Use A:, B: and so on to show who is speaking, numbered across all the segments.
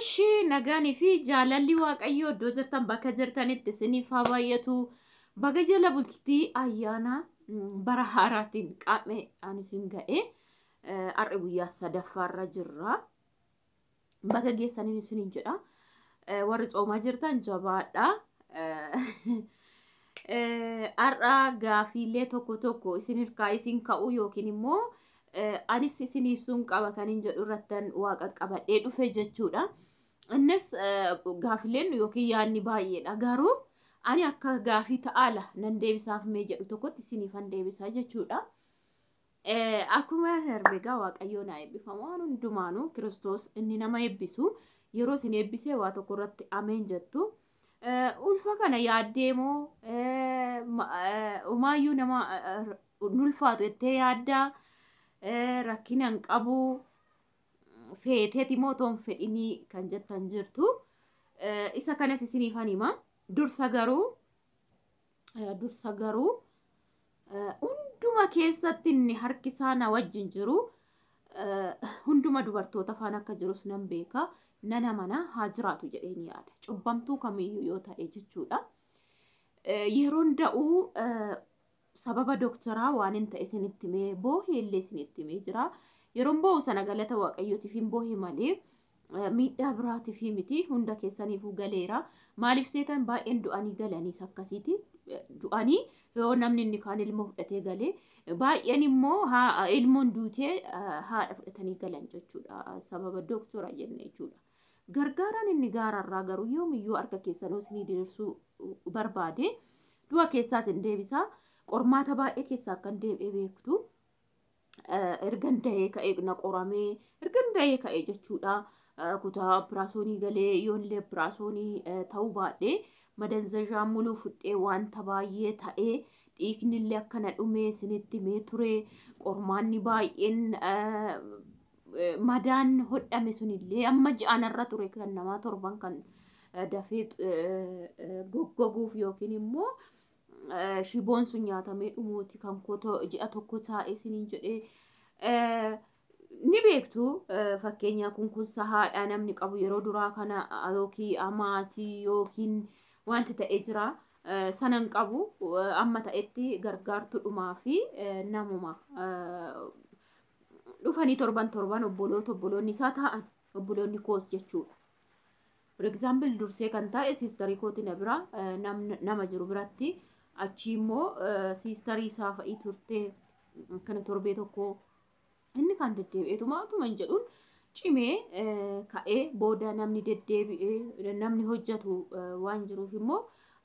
A: Oshi nagaanii fi jaalalli waaqayyoo iddoo jirtan bakka jirtanitti isiniif haa baay'atu. Baga jala bultii ayyaana bara haaraatiin qaame ani isin ga'e har'a guyyaa sadaffaarra jirra. Baga geessaniin isiniin jedha. Warri tsoomaa jirtan jabaadha. Har'a gaafiilee tokko tokko isiniif isin ka'u yookiin immoo anis isiniif sun qaba kan hin jedhu irrattan waaqa qabadhee dhufe jechuudha. Innis gaafileen yookiin yaadni baay'eedha. Garuu ani akka gaafii ta'ala nan deebisaaf mee jedhu tokkotti isiniifan deebisaa jechuudha. Akkuma herregaa waaqayyoon haa eebbifamu waan hundumaanuu Kiristoos inni nama eebbisu yeroo isin eebbisee waa tokko irratti ameen jettu. Ulfa kana yaaddeemoo umaayyuu nama nulfaatu jettee yaaddaa rakkina hin qabu feeteeti mootoon fedhinii kan jettan jirtu. Isa kanas isiniifan hima. Dursa garuu hunduma keessatti inni harki isaa na wajjin jiru hunduma dubartoota faana akka jirus nan beeka. Nana mana haa jiraatu jedheen yaada. Cubbamtuu kamiyyuu yoo ta'e jechuudha. Yeroon da'uu sababa doktoraa waan hin ta'e isinitti mee boohee illee isinitti mee jira. Yeroon boo'u sana galata waaqayyootiif hin boohee malee miidhaa biraatiif miti hunda keessaniifuu galeera. Maaliif seetan baay'een du'anii galaniis akkasiiti. Du'anii yoo namni inni kaan ilmoo fudhatee galee baay'een immoo ilmoon duutee haadha fudhatanii galan jechuudha. Sababa doktora jenne jechuudha. Gargaaraan inni gaararraa garuu yoomiyyuu harka keessanoo isinii diriirsuu barbaade du'a keessaas hin deebisaa. Qormaata baay'ee keessaa akkan deebi'ee beektu. Ergan da'ee ka'ee na qoramee ergan da'ee ka'ee jechuudha. Kutaa operaasyoonii galee yoonillee operaasyoonii ta'uu baadhee madanzajaa muluu fudhee wanta baay'ee ta'ee dhiignillee akkana dhumee isinitti mee ture. Qormaanni baay'een madaan hodhame sunillee amma ji'aanarra ture kan namaa torban kan dafee goggoguuf yookiin immoo shiboon sun nyaatamee dhumuuti kan kootoo ji'a tokko taa'ee isiniin jedhee ni beektu. Fakkeenyaa kun haadha namni qabu yeroo duraa kana yookiin amaatii yookiin wanti ta'ee jira sanan qabu amma ta'etti gargaartu dhumaa fi namuma dhufanii torban obboloonni isaa ta'an obboloonni koos jechuudha. For example dursee kan taa'e siistarii kooti na bira nama jiru biratti achi immoo siistarii isaa fa'ii turtee kana torbee tokko inni kan deddeebi'eetu maatuma hin jedhuun cimee ka'ee booda namni deddeebi'ee namni hojjetu waan jiruuf immoo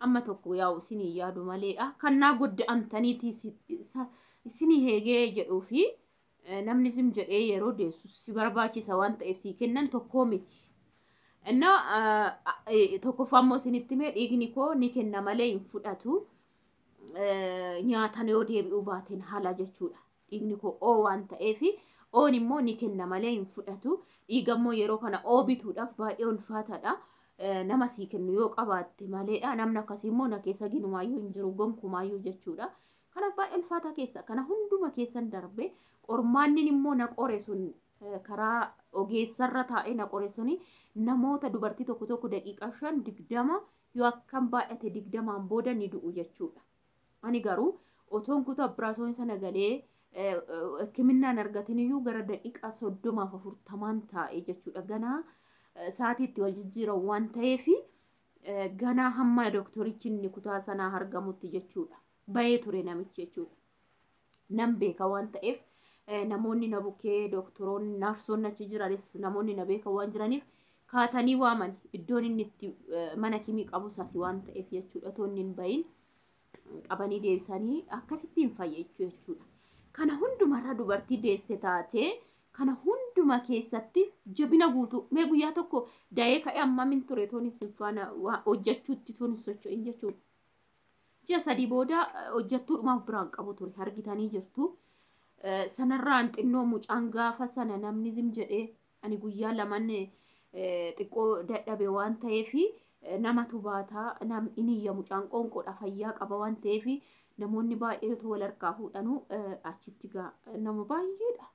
A: amma tokko yaa'u isinii yaadu maleedha. Kannaa godda'amtaniiti isinii heegee jedhuu fi namni sim jedhee yeroo deessu si barbaachisa waan ta'eef sii kennan tokkoo miti. Tokkoffaa immoo isinitti mee dhiigni koo ni kenna malee hin fudhatu. Nyaatan yoo deebi'uu baateen haala jechuudha. Dhiigni koo oo waan ta'eef oon immoo ni kenna malee hin fudhatu. Dhiigammoo yeroo kana oo bituudhaaf baay'ee ulfaataadha. Nama sii kennu yoo qabaatte maleedha. Namni akkasii immoo na keessa ginumaayyuu hin jiru gonkumaayyuu jechuudha. Kana baay'ee ulfaataa keessa kana hunduma keessan darbe qormaannin immoo na qore sun karaa ogeessarra taa'ee na qore suni namoota dubartii tokko daqiiqaa 5-20 yoo akkam baay'ate 20 booda ni du'u jechuudha. Ani garuu otoon kutaa operaasyoonii sana galee hikiminnaan argatin iyyuu gara daqiiqaa 30-40 taa'ee jechuudha. Ganaa sa'aatiitti wal jijjiiran waan ta'eef ganaa hamma doktorichi inni kutaa sanaa argamutti jechuudha. Bahee ture namichi jechuudha. Nan beeka waan ta'eef namoonni na bukkee doktoroonni naarsoonni achi jiranis namoonni na beeka waan jiraniif kaatanii waaman iddoon inni itti mana kimii qabu saasi waan ta'eef jechuudha. Toonni hin bahin qabanii deebisanii akkasitti hin fayyachuu jechuudha. Kana hundumarra dubartii deesse taatee kana hunduma keessatti jabina guutuu mee guyyaa tokko da'ee ka'ee ammamin ture tooni sinfaana hojjechuutti tooni socho'in jechuudha. Ji'a 3 booda hojjettuudhumaaf biraan qabu ture argitanii jirtu. Sanarraan xinnoo mucaan gaafa sana namni zim jedhee ani guyyaa laman xiqqoo dadhabe waan ta'eef namatu baataa inni iyya mucaan qoonqoodha fayyaa qaba waan ta'eef namoonni baay'eetu wal harkaa fuudhanuu achitti nama baay'eedha.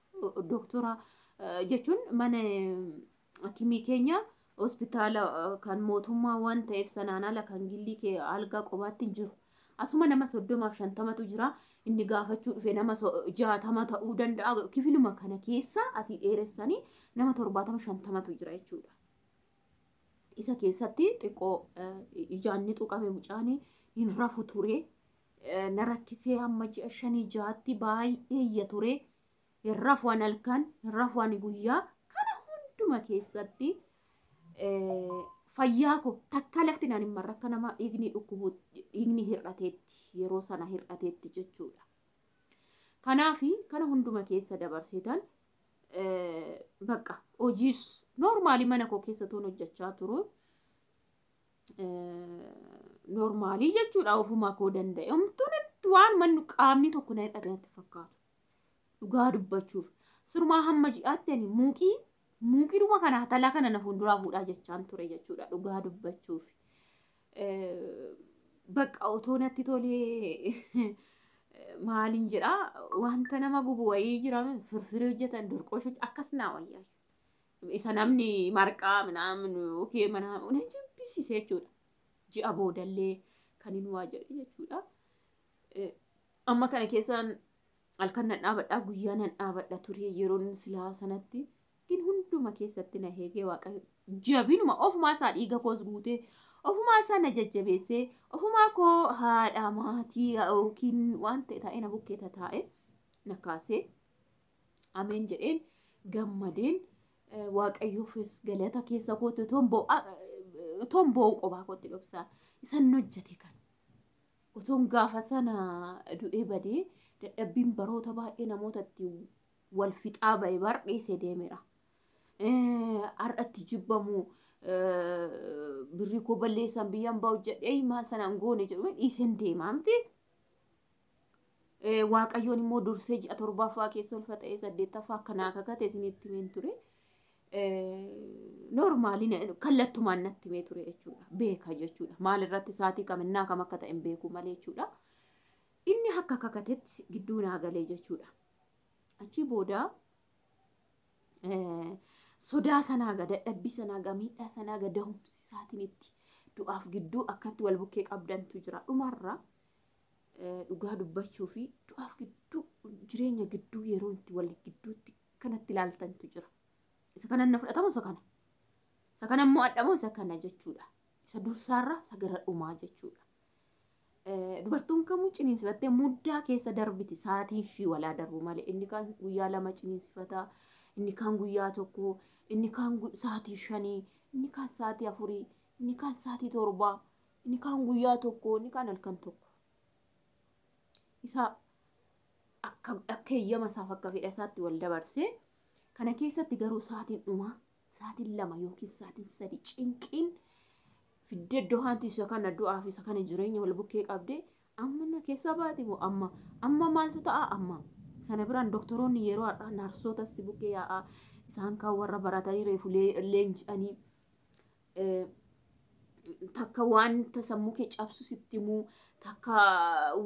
A: Doktora jechuun mana hakimii keenya hospitaala kan mootummaa waan ta'eef sanaan ala kan gillii kee algaa qobaatti hin jiru. Asuma nama 30-50tu jira. Inni gaafachuu dhufe nama 60 ta'uu danda'a. Kifiluma kana keessa asii dheeressanii nama 70-50tu jira jechuudha. Isa keessatti xiqqoo ijaan ni tuqame mucaanii hin rafu ture. Na rakkisee hamma ji'a 5-6tti baay'ee iyya ture. Hin rafuun halkan, hin rafuun guyyaa. Kana hunduma keessatti fayyaa koo takka lafti naan hin marre akka nama dhiigni dhukkubu dhiigni hir'ateetti yeroo sana hir'ateetti jechuudha. Kanaafi kana hunduma keessa dabarsitan bakka hojiis normaalii mana koo keessa toon hojjechaa turu. Normaalii jechuudha ofuma koo danda'e. Homtuutti waan mannu qaamni tokko na hir'ate natti fakkaatu. Dhugaa dubbachuuf sirumaa hamma ji'aatti ani muuqii dhuma kana hatalaa kana na fuulduraa fuudhaa jechaan ture jechuudha dhugaa dubbachuuf. Bakka otoo natti tolee maaliin jedhaa wanta nama gubu wayii jira firfirii hojjetan durqooshu akkas naa wayyaa. Isa namni marqaa minaamin okee mana na jibbisiise jechuudha. Ji'a boodallee kan hin waa jedhe jechuudha. Amma kana keessaan halkan nan dhaabadhaa guyyaa nan dhaabadha ture yeroon silaa sanatti. Hunduma keessatti na heegee waaqayyo jabinuma ofumaa isaa dhiiga koos guutee ofumaa isaa na jajjabeessee ofumaa koo haadha maatii yookiin waan ta'e taa'ee na bukkeeta taa'e na kaasee ameen jedheen gammadeen waaqayyoofis galata keessa kootti utoon bo'uu qophaa kootti dhoksaa isan hojjete kan utoon gaafa sana du'ee badee dadhabbiin baroota baay'ee namootatti wal fixaa ba'e barreessee deemeera. Har'atti jibbamu birrii koo balleessan biyyaan bahu jedhee himaa sanaan goone jedhu dhiiseen deemaa miti. Waaqayyoon immoo dursee ji'a 7ffaa keessa ulfa ta'ee 8ffaa akkanaa kakate isinitti himeen ture. Normaalii kallattumaan natti himee ture jechuudha. Beeka jechuudha. Maalirratti saatii kaminnaa kam akka ta'e hin beeku malee jechuudha. Inni akka kakatetti gidduu naa galee jechuudha. Achi booda sodaa sanaa gada dadhabbii sanaa miidhaa sanaa gada humsi isaatiin itti du'aaf gidduu akkatti wal bukkee qabdantu jira. Dhumarra dhugaa dubbachuu fi du'aaf gidduu jireenya gidduu yeroo itti wal gidduutti kanatti ilaaltantu jira. Isa kana na fudhatamu isa kana. Isa kana immoo adhamu isa kana jechuudha. Isa dursaarra isa gara dhumaa jechuudha. Dubartuun kamuu ciniinsifattee muddaa keessa darbiti sa'aatiin ishii walaa darbu malee inni kaan guyyaa 2 ciniinsifataa. Inni kaan guyyaa 1, inni kaan sa'aatii 5, inni kaan sa'aatii 4, inni kaan sa'aatii 7, inni kaan guyyaa 1, inni kaan halkan 1. Isa akka eeyyama isaaf akka fedha isaatti wal dabarsee kana keessatti garuu sa'aatiin dhumaa sa'aatiin 2 yookiin sa'aatiin 3 cinqiin fiddee iddoo haanti isa kana du'aaf isa kana jireenya wal bukkee qabdee amma na keessa baati moo amma maaltu ta'a amma. Sana biraan doktoroonni yeroo har'aa naarsoota si bukkee yaa'aa isaan kaan warra baratanii reefu leenji'anii takka wanta sammuu kee cabsu sitti himuu takka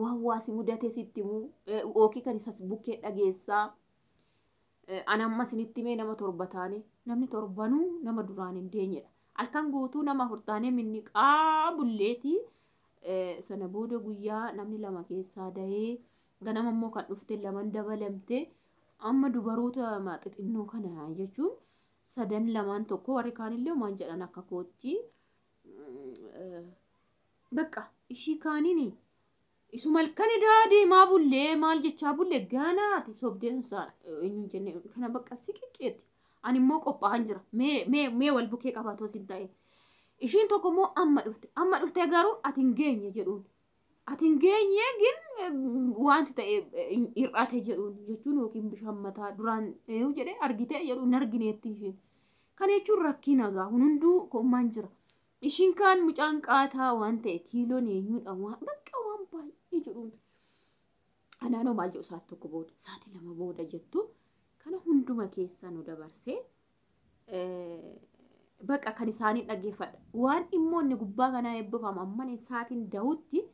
A: waan waasi mudate sitti himuu ookii kan isa bukkee dhageessaa. Ana amma isinitti himee nama 7 taane namni 7 nama duraan hin deenyedha. Halkan guutuu nama 4 taane minni qaabulleetii sana booda guyyaa namni 2 keessaa dahee ganama immoo kan dhufte 2 dabalamte amma dubaroota maaxixinnoo kana jechuun 3 2 tokko warri kaanillee maan jedhan akka kootti bakka ishii kaanini isuma halkan deemaa bullee maal jechaa bullee gaanaati sobdeen isaa eenyuun jenne kana bakka siqiqqeetti ani immoo qophaa'an jira mee wal bukkee qabaatoo sin ta'e ishiin tokko immoo amma dhufte garuu ati hin geenye jedhuun. Ati hin geenye gin wanti ta'e hir'ate jedhuun jechuun yookiin bishaan mataa duraan jedhee argitee jedhuun argineetti ishiin. Kana jechuun rakkina gaa hunduu kommaan jira. Ishiin kaan mucaan qaataa waan ta'e kiiloon eenyuudha bakka waan baay'ee jedhuun. Anaanoo maal jedhu sa'aatii 1 booda sa'aatii 2 booda jettu kana hunduma keessa nu dabarsee bakka kan isaanii dhaggeeffadha. Waan immoo inni gubbaa kanaa eebbifamu amma sa'aatiin dahutti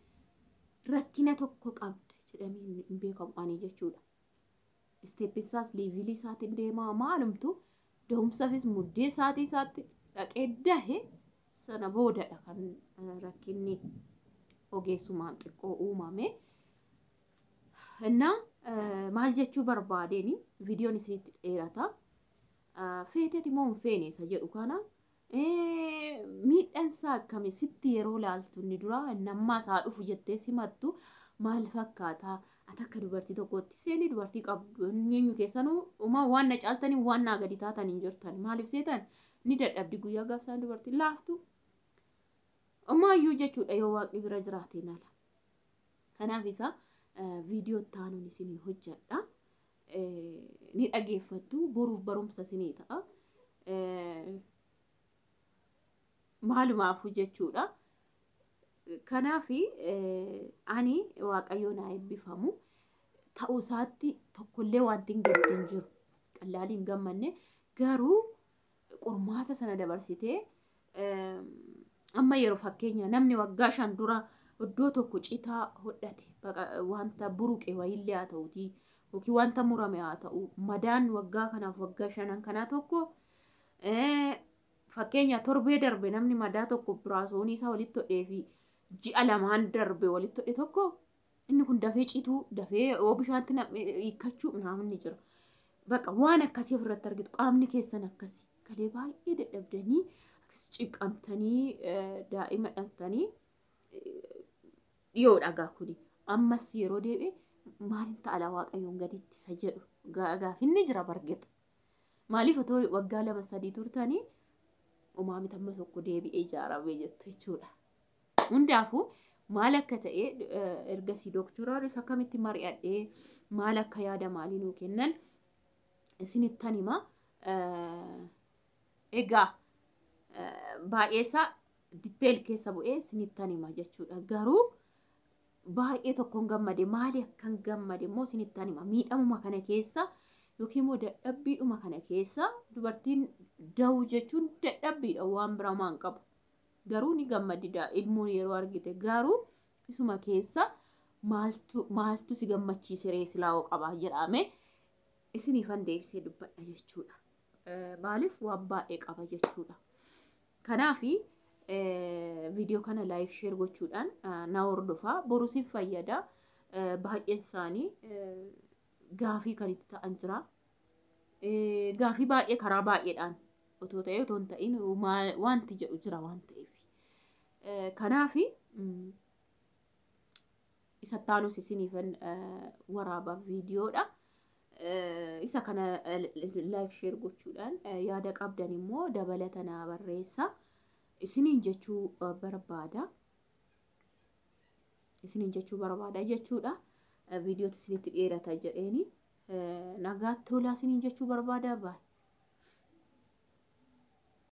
A: rakkina tokko qabda jedhamee hin beekamu ani jechuudha. Isteeppisaas liivilii isaatiin deemaa maalumtu da'umsaafis muddee sa'aatii isaatti dhaqee dahe sana boodadha kan rakkinni ogeessumaan xiqqoo uumame. Innaa maal jechuu barbaadeen viidiyoon isinitti dheerata. Feeteti moo hin feene isa jedhu kana miidhansaa akkamii sitti yeroo laaltu inni dura nammaa isaa dhufu jettee simattu maal fakkaataa? Ati akka dubartii tokkootti seeni dubartii qabdu eenyu keessanuu waan na caaltanii waan naa gadi taatan hin jirtan maaliif seetan ni dadhabdi guyyaa gaafsaan dubartii laaftu ammayyuu jechuudha yoo waaqni bira jiraateen ala. Kanaaf isa viidiyoo taanuun isinii hojjedha. Ni dhageeffattu boruuf barumsa isinii ta'a. Maalumaafuu jechuudha. Kanaaf ani waaqayyoon haa eebbifamu ta'uu isaatti tokkollee wanti hin gaddin jiru qallaalii hin gammanne garuu qormaata sana dabarsitee amma yeroo fakkeenya namni waggaa 5 dura iddoo tokko citaa hodhate wanta buruqe wayillee haa ta'uutii yookiin wanta murame haa ta'u madaan waggaa kanaaf waggaa 5 kanaa tokko fakkeenya torbee darbe namni madaa tokko biraasoonii isaa walitti hodhee fi ji'a lamaan darbe walitti hodhe tokko inni kun dafee cituu dafee bishaanti hiikkachuu naamni jira. Baqa waan akkasii ofirratti argitu qaamni keessan akkasii galee baay'ee dadhabdanii ciqamtanii daa'ima dhaltanii dhiyoo dhagaa kuni ammas yeroo deebi'e maaliin ta'a waaqayyoon gaditti isa jedhu gaafinni jira bargeexa. Maaliif otoo waggaa 2-3 turtanii uumamni amma tokko deebi'ee ijaaramee jettu jechuudha. Hundaafuu maal akka ta'e ergasii dooktoraanis akkamitti mari'adhee maal akka yaada maalii nuu kennan isinittan hima. Egaa baay'eesaa ditteel keessa bu'ee isinittan hima jechuudha. Garuu baay'ee tokkoon gammade maali akkan gammade immoo isinittan hima. Miidhamuma kana keessa yookiin immoo dadhabbiidhuma kana keessa dubartiin da'uu jechuun dadhabbiidha waan biraa maan qabu. Garuu ni gammadida ilmuun yeroo argite garuu isuma keessa maaltu si gammachiise reesilaa qabaa jedhame isiniifan deebisee dubbadha jechuudha. Maaliif waan baay'ee qaba jechuudha. Kanaaf viidiyoo kana laayik sheer gochuudhaan na hordofaa boruusiin fayyada. Baay'een isaanii gaafii kan itti ta'an jira. Gaafii baay'ee karaa baay'eedhaan otoo ta'ee otoo hin ta'in wanti jedhu jira waan ta'eef. Kanaaf isa taanus isiniifan waraaba viidiyoodha. Isa kana laayik sheer gochuudhaan yaada qabdan immoo dabalata naa barreessaa. Isiniin jechuu barbaada. Isiniin jechuu barbaada jechuudha. Viidiyootu isinitti dheerata jedheeni nagaatti tolaa isiniin jechuu barbaada.